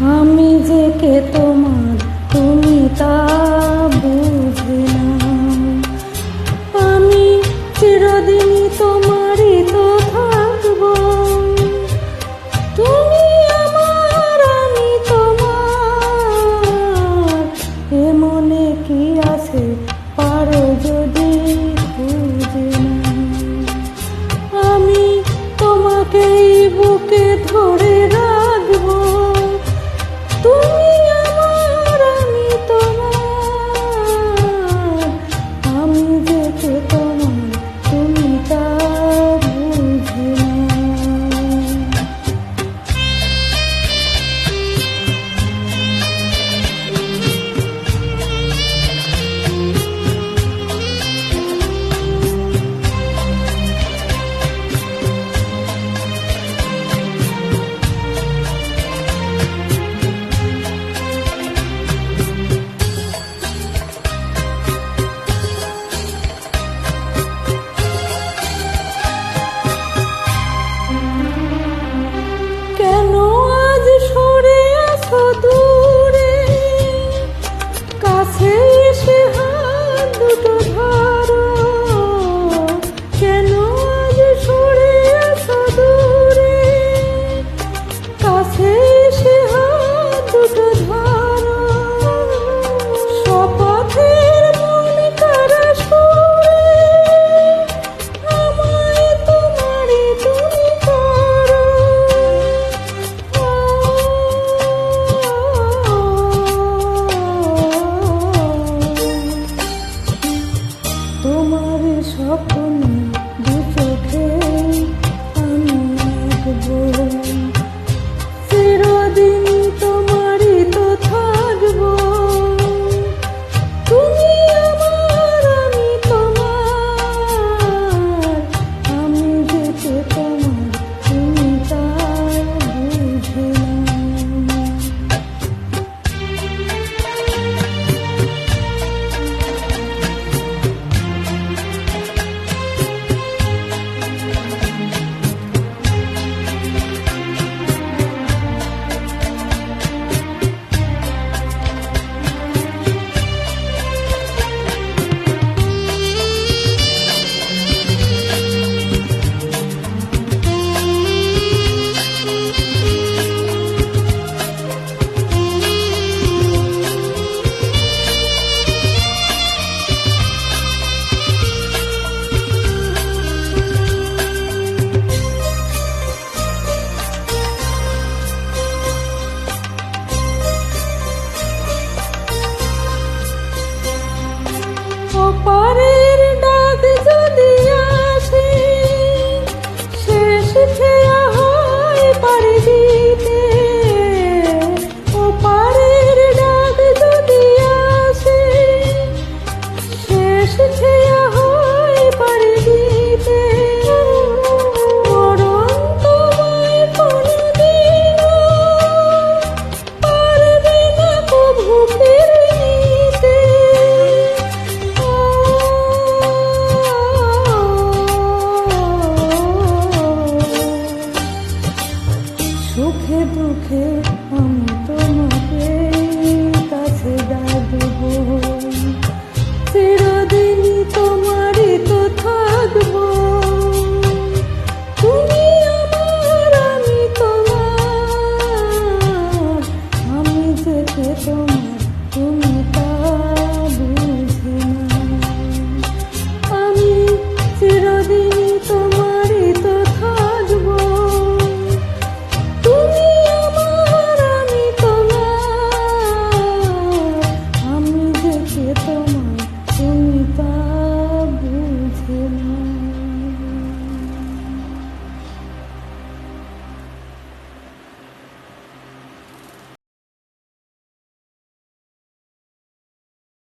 আমি যে কে তোমার তুমি তা বুঝবে না। আমি চিরদিনই তোমারই তো থাকবো। তুমি আমার আমি তোমার, এ মনে কি আছে পারো যদি বুঝে না। আমি তোমাকেই বুকে ধরে রাখবো। তুমি আমার আমি তোমার, আমি যে কে তোমার তুমি তা বুঝে না। কেন আজ সরে আছো দূরে, কাছে এসে হাত দুটো ধরো। কেন আজ সরে আছো দূরে, কাছে এসে হাত দুটো ধরো। শপথের মন কারা সুরে আমায় তোমারই তুমি করো। তোমার স্বপ্নে দু চোখে আমি আঁকবো। চিরদিন তোমারই তো থাকবো। তুমি আমার আমি তোমার, আমি যে কে তোমার তুমি তা বুঝে না। ওপারের ডাক যদি আসে, শেষ খেয়া হয় পাড়ি দিতে। ওপারের ডাক যদি আসে, শেষ খেয়া হয় পাড়ি দিতে। মরণ তোমায় কোনদিনও পারবে না কভু কেড়ে নিতে। সুখে দুঃখে